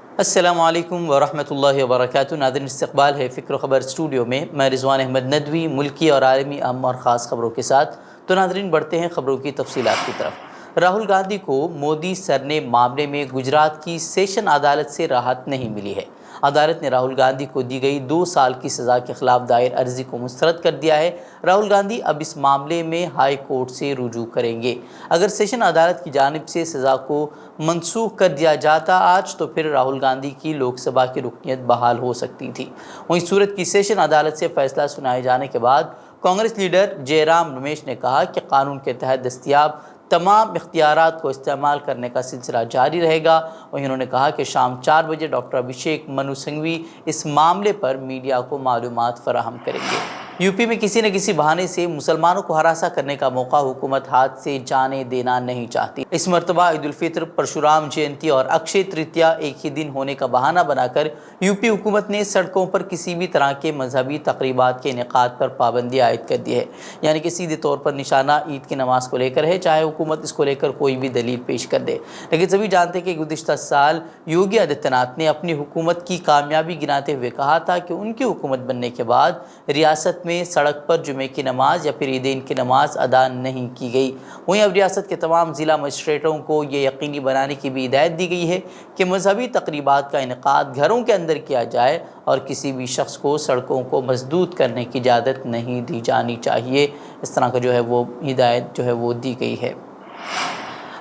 السلام علیکم ورحمۃ اللہ وبرکاتہ۔ ناظرین، استقبال ہے فکر و خبر اسٹوڈیو میں رضوان احمد ندوی ملکی اور عالمی اہم اور خاص خبروں کے ساتھ۔ تو ناظرین، بڑھتے ہیں خبروں کی تفصیلات کی طرف۔ راہل گاندھی کو مودی سرنے معاملے میں گجرات کی سیشن عدالت سے راحت نہیں ملی ہے۔ عدالت نے راہل گاندھی کو دی گئی 2 سال کی سزا کے خلاف دائر عرضی کو مسترد کر دیا ہے۔ راہل گاندھی اب اس معاملے میں ہائی کورٹ سے رجوع کریں گے۔ اگر سیشن عدالت کی جانب سے سزا کو منسوخ کر دیا جاتا آج، تو پھر راہل گاندھی کی لوک سبھا کی رکنیت بحال ہو سکتی تھی۔ وہیں سورت کی سیشن عدالت سے فیصلہ سنائے جانے کے بعد کانگریس لیڈر جے رام رمیش نے کہا کہ قانون کے تحت دستیاب تمام اختیارات کو استعمال کرنے کا سلسلہ جاری رہے گا۔ وہیں انہوں نے کہا کہ شام 4 بجے ڈاکٹر ابھیشیک منو سنگھوی اس معاملے پر میڈیا کو معلومات فراہم کریں گے۔ یوپی میں کسی نہ کسی بہانے سے مسلمانوں کو ہراساں کرنے کا موقع حکومت ہاتھ سے جانے دینا نہیں چاہتی۔ اس مرتبہ عید الفطر، پرشورام جینتی اور اکشے ترتیہ ایک ہی دن ہونے کا بہانہ بنا کر یوپی حکومت نے سڑکوں پر کسی بھی طرح کے مذہبی تقریبات کے انعقاد پر پابندی عائد کر دی ہے۔ یعنی کہ سیدھے طور پر نشانہ عید کی نماز کو لے کر ہے، چاہے حکومت اس کو لے کر کوئی بھی دلیل پیش کر دے۔ لیکن سبھی جانتے ہیں کہ گزشتہ سال یوگی آدتیہ ناتھ نے اپنی حکومت کی کامیابی گناتے ہوئے کہا تھا کہ ان کی حکومت بننے کے بعد ریاست میں سڑک پر جمعے کی نماز یا پھر عیدین کی نماز ادا نہیں کی گئی۔ وہیں اب ریاست کے تمام ضلع مجسٹریٹوں کو یہ یقینی بنانے کی بھی ہدایت دی گئی ہے کہ مذہبی تقریبات کا انعقاد گھروں کے اندر کیا جائے اور کسی بھی شخص کو سڑکوں کو مسدود کرنے کی اجازت نہیں دی جانی چاہیے۔ اس طرح کا وہ ہدایت وہ دی گئی ہے۔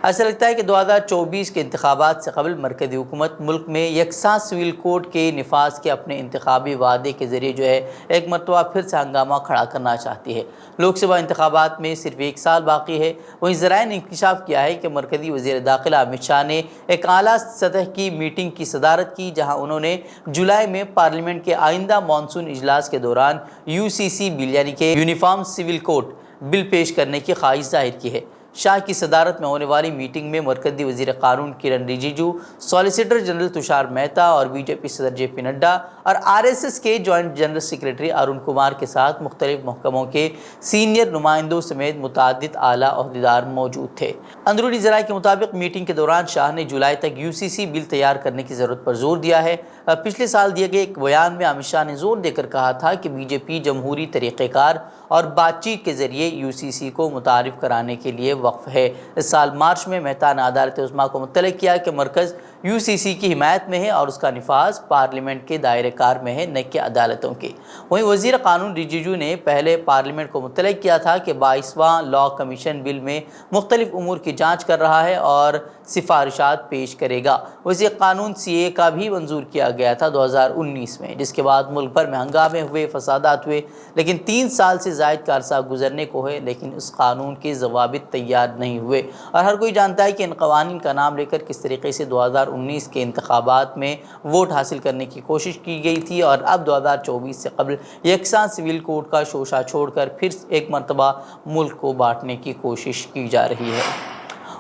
ایسا لگتا ہے کہ 2024 کے انتخابات سے قبل مرکزی حکومت ملک میں یکساں سول کوڈ کے نفاذ کے اپنے انتخابی وعدے کے ذریعے ایک مرتبہ پھر سے ہنگامہ کھڑا کرنا چاہتی ہے۔ لوک سبھا انتخابات میں صرف 1 سال باقی ہے۔ وہیں ذرائع نے انکشاف کیا ہے کہ مرکزی وزیر داخلہ امت شاہ نے ایک اعلیٰ سطح کی میٹنگ کی صدارت کی، جہاں انہوں نے جولائی میں پارلیمنٹ کے آئندہ مانسون اجلاس کے دوران UCC بل یعنی کہ یونیفارم سول کوڈ بل پیش کرنے کی خواہش ظاہر کی ہے۔ شاہ کی صدارت میں ہونے والی میٹنگ میں مرکزی وزیر قانون کرن رجیجو، سالیسیٹر جنرل تشار مہتا اور BJP صدر JP نڈا اور RSS کے joint general secretary Arun Kumar کے ساتھ مختلف محکموں کے سینئر نمائندوں سمیت متعدد اعلیٰ عہدیدار موجود تھے۔ اندرونی ذرائع کے مطابق میٹنگ کے دوران شاہ نے جولائی تک UCC بل تیار کرنے کی ضرورت پر زور دیا ہے۔ پچھلے سال دیے گئے ایک بیان میں امت شاہ نے زور دے کر کہا تھا کہ BJP جمہوری طریقہ کار اور بات چیت کے ذریعے UCC کو متعارف کرانے کے لیے وقف ہے۔ اس سال مارچ میں مہتا نے عدالت عظمیٰ کو مطلع کیا کہ مرکز UCC کی حمایت میں ہے اور اس کا نفاذ پارلیمنٹ کے دائرہ کار میں ہے، نہ کہ عدالتوں کے۔ وہیں وزیر قانون رجیجو نے پہلے پارلیمنٹ کو مطلع کیا تھا کہ 22واں لاء کمیشن بل میں مختلف امور کی جانچ کر رہا ہے اور سفارشات پیش کرے گا۔ وزیر قانون CA کا بھی منظور کیا گیا تھا 2019 میں، جس کے بعد ملک بھر میں ہنگامے ہوئے، فسادات ہوئے، لیکن 3 سال سے زائد کا عرصہ گزرنے کو ہے لیکن اس قانون کے ضوابط تیار نہیں ہوئے۔ اور ہر کوئی جانتا ہے کہ ان قوانین کا نام لے کر کس طریقے سے 2019 کے انتخابات میں ووٹ حاصل کرنے کی کوشش کی گئی تھی، اور اب 2024 سے قبل یکساں سول کوڈ کا شوشہ چھوڑ کر پھر ایک مرتبہ ملک کو بانٹنے کی کوشش کی جا رہی ہے۔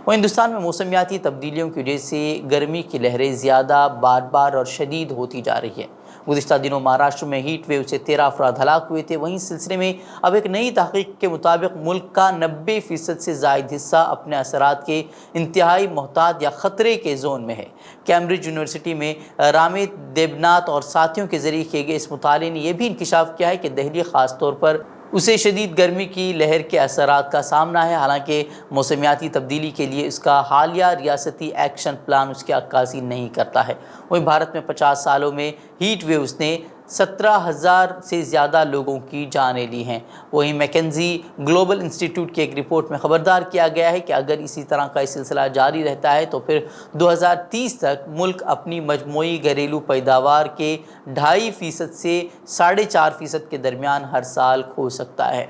وہ ہندوستان میں موسمیاتی تبدیلیوں کی وجہ سے گرمی کی لہریں زیادہ بار اور شدید ہوتی جا رہی ہیں۔ گزشتہ دنوں مہاراشٹر میں ہیٹ ویو سے 13 افراد ہلاک ہوئے تھے۔ وہیں سلسلے میں اب ایک نئی تحقیق کے مطابق ملک کا 90% سے زائد حصہ اپنے اثرات کے انتہائی محتاط یا خطرے کے زون میں ہے۔ کیمبرج یونیورسٹی میں رامیت دیبناتھ اور ساتھیوں کے ذریعے کیے گئے اس مطالعے نے یہ بھی انکشاف کیا ہے کہ دہلی خاص طور پر اسے شدید گرمی کی لہر کے اثرات کا سامنا ہے۔ حالانکہ موسمیاتی تبدیلی کے لیے اس کا حالیہ ریاستی ایکشن پلان اس کی عکاسی نہیں کرتا ہے۔ وہیں بھارت میں 50 سالوں میں ہیٹ ویوز نے 17,000 سے زیادہ لوگوں کی جانیں لی ہیں۔ وہیں میکنزی گلوبل انسٹی ٹیوٹ کی ایک رپورٹ میں خبردار کیا گیا ہے کہ اگر اسی طرح کا سلسلہ جاری رہتا ہے تو پھر 2030 تک ملک اپنی مجموعی گھریلو پیداوار کے 2.5% سے 4.5% کے درمیان ہر سال کھو سکتا ہے۔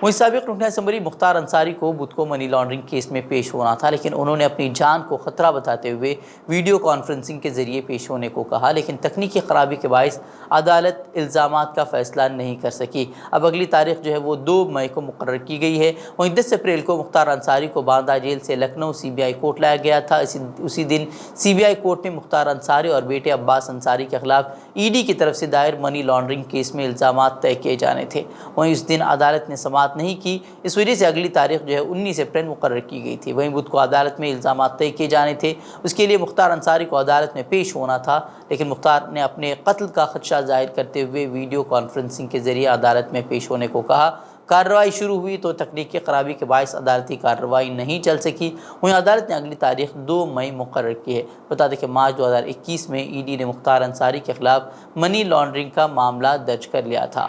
وہیں سابق رکن اسمبلی مختار انصاری کو بدھ کو منی لانڈرنگ کیس میں پیش ہونا تھا، لیکن انہوں نے اپنی جان کو خطرہ بتاتے ہوئے ویڈیو کانفرنسنگ کے ذریعے پیش ہونے کو کہا، لیکن تکنیکی خرابی کے باعث عدالت الزامات کا فیصلہ نہیں کر سکی۔ اب اگلی تاریخ 2 مئی کو مقرر کی گئی ہے۔ وہیں 10 اپریل کو مختار انصاری کو باندہ جیل سے لکھنؤ CBI کورٹ لایا گیا تھا۔ اسی دن CBI کورٹ نے مختار انصاری اور بیٹے عباس انصاری کے خلاف ED کی طرف سے دائر منی لانڈرنگ کیس میں الزامات طے کیے جانے تھے۔ وہیں اس دن عدالت نے سماعت سماعت نہیں کی، اس وجہ سے اگلی تاریخ جو ہے 19 اپریل مقرر کی گئی تھی۔ وہیں بدھ کو عدالت میں الزامات طے کیے جانے تھے، اس کے لیے مختار انصاری کو عدالت میں پیش ہونا تھا، لیکن مختار نے اپنے قتل کا خدشہ ظاہر کرتے ہوئے ویڈیو کانفرنسنگ کے ذریعے عدالت میں پیش ہونے کو کہا۔ کارروائی شروع ہوئی تو تکنیکی خرابی کے باعث عدالتی کارروائی نہیں چل سکی، وہیں عدالت نے اگلی تاریخ 2 مئی مقرر کی ہے۔ بتا دیں کہ مارچ 2021 میں ای ڈی نے مختار انصاری کے خلاف منی لانڈرنگ کا معاملہ درج کر لیا تھا۔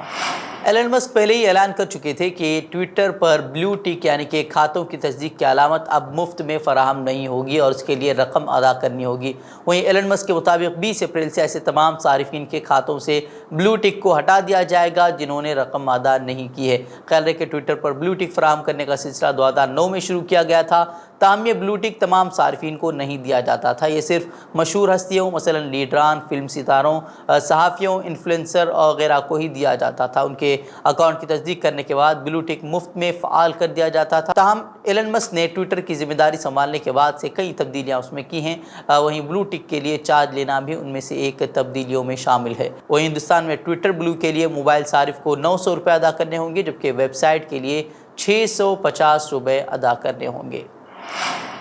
ایلن مسک پہلے ہی اعلان کر چکے تھے کہ ٹویٹر پر بلیو ٹک یعنی کہ کھاتوں کی تصدیق کی علامت اب مفت میں فراہم نہیں ہوگی اور اس کے لیے رقم ادا کرنی ہوگی۔ وہیں ایلن مسک کے مطابق 20 اپریل سے ایسے تمام صارفین کے کھاتوں سے بلیو ٹک کو ہٹا دیا جائے گا جنہوں نے رقم ادا نہیں کی ہے۔ خیال رہے کہ ٹویٹر پر بلیو ٹک فراہم کرنے کا سلسلہ 2009 میں شروع کیا گیا تھا، تاہم یہ بلیو ٹک تمام صارفین کو نہیں دیا جاتا تھا، یہ صرف مشہور ہستیوں مثلا لیڈران، فلم ستاروں، صحافیوں، انفلوئنسر اور غیرہ کو ہی دیا جاتا تھا۔ ان کے اکاؤنٹ کی تصدیق کرنے کے بعد بلیو ٹک مفت میں فعال کر دیا جاتا تھا۔ تاہم ایلن مسک نے ٹویٹر کی ذمہ داری سنبھالنے کے بعد سے کئی تبدیلیاں اس میں کی ہیں، وہیں بلیو ٹک کے لیے چارج لینا بھی ان میں سے ایک تبدیلیوں میں شامل ہے۔ وہیں ہندوستان میں ٹویٹر بلیو کے لیے موبائل صارف کو 900 روپے ادا کرنے ہوں گے، جبکہ ویب سائٹ کے لیے 650 روپے ادا کرنے ہوں گے۔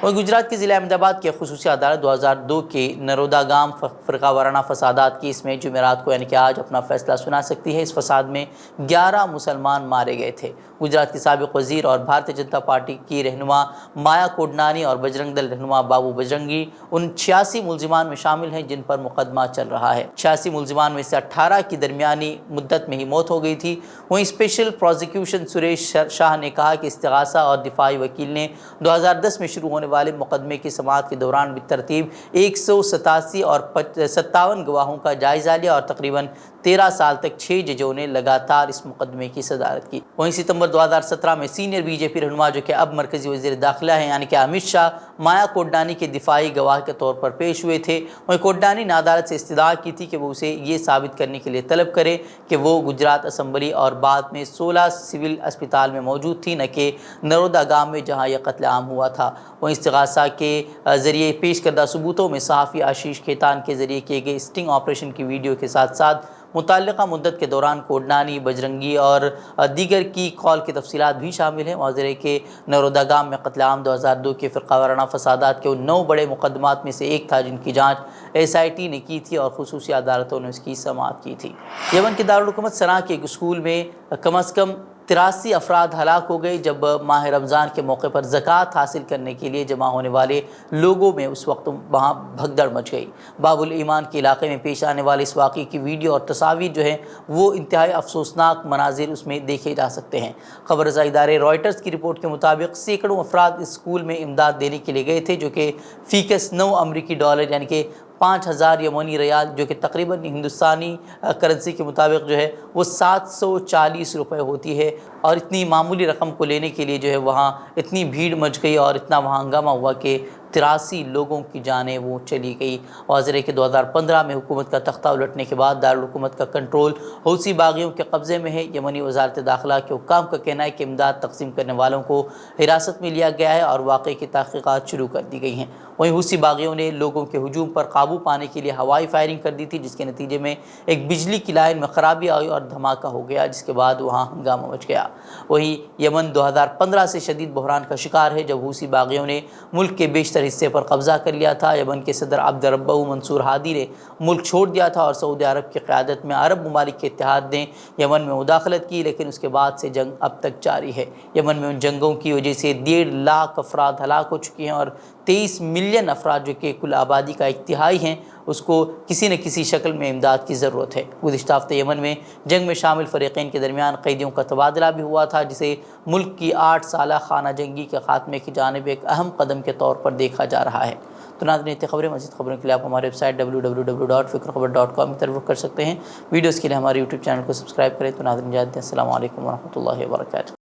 اور گجرات کے ضلع احمد آباد کی خصوصی عدالت 2002 کے نرودا گام فرقہ وارانہ فسادات کیس میں جمعرات کو یعنی کہ آج اپنا فیصلہ سنا سکتی ہے۔ اس فساد میں 11 مسلمان مارے گئے تھے۔ گجرات کی سابق وزیر اور بھارتیہ جنتا پارٹی کی رہنما مایا کوڈنانی اور بجرنگ دل رہنما بابو بجرنگی ان 86 ملزمان میں شامل ہیں جن پر مقدمہ چل رہا ہے۔ 86 ملزمان میں سے 18 کی درمیانی مدت میں ہی موت ہو گئی تھی۔ وہیں اسپیشل پروزیکیوشن سریش شاہ نے کہا کہ استغاثہ اور دفاعی وکیل نے 2010 میں شروع ہونے والے مقدمے کی سماعت کے دوران بالترتیب 187 اور 57 گواہوں کا جائزہ لیا اور تقریباً 13 سال تک 6 ججوں نے لگاتار اس مقدمے کی صدارت کی۔ وہیں ستمبر 2017 میں سینئر بی جے پی رہنما جو کہ اب مرکزی وزیر داخلہ ہیں یعنی کہ امت شاہ مایا کوڈنانی کے دفاعی گواہ کے طور پر پیش ہوئے تھے۔ وہیں کوڈنانی نے عدالت سے استدعا کی تھی کہ وہ اسے یہ ثابت کرنے کے لیے طلب کرے کہ وہ گجرات اسمبلی اور بعد میں 16 سول اسپتال میں موجود تھی، نہ کہ نرودا گام میں جہاں یہ قتل عام ہوا تھا۔ وہیں استغاثہ کے ذریعے پیش کردہ ثبوتوں میں صحافی آشیش کھیتان کے ذریعے کیے گئے اسٹنگ آپریشن کی ویڈیو کے ساتھ ساتھ متعلقہ مدت کے دوران کوڈنانی، بجرنگی اور دیگر کی کال کی تفصیلات بھی شامل ہیں۔ واضح ہے کہ نرودا گام میں قتل عام 2002 کے فرقہ وارانہ فسادات کے ان 9 بڑے مقدمات میں سے ایک تھا جن کی جانچ SIT نے کی تھی اور خصوصی عدالتوں نے اس کی سماعت کی تھی۔ یمن کے دارالحکومت صنعاء کے ایک اسکول میں کم از کم 83 افراد ہلاک ہو گئے جب ماہ رمضان کے موقع پر زکوٰۃ حاصل کرنے کے لیے جمع ہونے والے لوگوں میں اس وقت وہاں بھگدڑ مچ گئی۔ باب الایمان کے علاقے میں پیش آنے والے اس واقعے کی ویڈیو اور تصاویر جو ہیں وہ انتہائی افسوسناک مناظر اس میں دیکھے جا سکتے ہیں۔ خبر رساں ادارے رائٹرز کی رپورٹ کے مطابق سینکڑوں افراد اس اسکول میں امداد دینے کے لیے گئے تھے جو کہ فیکس 9 امریکی ڈالر یعنی کہ 5000 یمنی ریال جو کہ تقریباً ہندوستانی کرنسی کے مطابق جو ہے وہ 740 روپے ہوتی ہے، اور اتنی معمولی رقم کو لینے کے لیے جو ہے وہاں اتنی بھیڑ مچ گئی اور اتنا وہاں ہنگامہ ہوا کہ 83 لوگوں کی جانیں وہ چلی گئی۔ واضح ہے کہ 2015 میں حکومت کا تختہ الٹنے کے بعد دارالحکومت کا کنٹرول حوثی باغیوں کے قبضے میں ہے۔ یمنی وزارت داخلہ کے حکام کا کہنا ہے کہ امداد تقسیم کرنے والوں کو حراست میں لیا گیا ہے اور واقعے کی تحقیقات شروع کر دی گئی ہیں۔ وہیں حوثی باغیوں نے لوگوں کے ہجوم پر قابو پانے کے لیے ہوائی فائرنگ کر دی تھی، جس کے نتیجے میں ایک بجلی کی لائن میں خرابی آئی اور دھماکہ ہو گیا، جس کے بعد وہاں ہنگامہ مچ گیا۔ وہیں یمن 2015 سے شدید بحران کا شکار ہے جب حوثی باغیوں نے ملک کے بیشتر حصے پر قبضہ کر لیا تھا۔ یمن کے صدر عبد ربہ منصور ہادی نے ملک چھوڑ دیا تھا اور سعودی عرب کی قیادت میں عرب ممالک کے اتحاد نے یمن میں مداخلت کی، لیکن اس کے بعد سے جنگ اب تک جاری ہے۔ یمن میں ان جنگوں کی وجہ سے 1.5 لاکھ افراد ہلاک ہو چکے ہیں اور 23 ملین افراد جو کہ کل آبادی کا 1/3 ہیں اس کو کسی نہ کسی شکل میں امداد کی ضرورت ہے۔ گزشتہ ہفتے یمن میں جنگ میں شامل فریقین کے درمیان قیدیوں کا تبادلہ بھی ہوا تھا، جسے ملک کی 8 سالہ خانہ جنگی کے خاتمے کی جانب ایک اہم قدم کے طور پر دیکھا جا رہا ہے۔ تو ناظرین، خبریں مزید خبروں کے لیے آپ ہمارے ویب سائٹ www.fikrkhabar.com کی طرف کر سکتے ہیں۔ ویڈیوز کے لیے ہمارے YouTube چینل کو سبسکرائب کریں۔ تو ناظرین، السلام علیکم ورحمۃ اللہ وبرکاتہ۔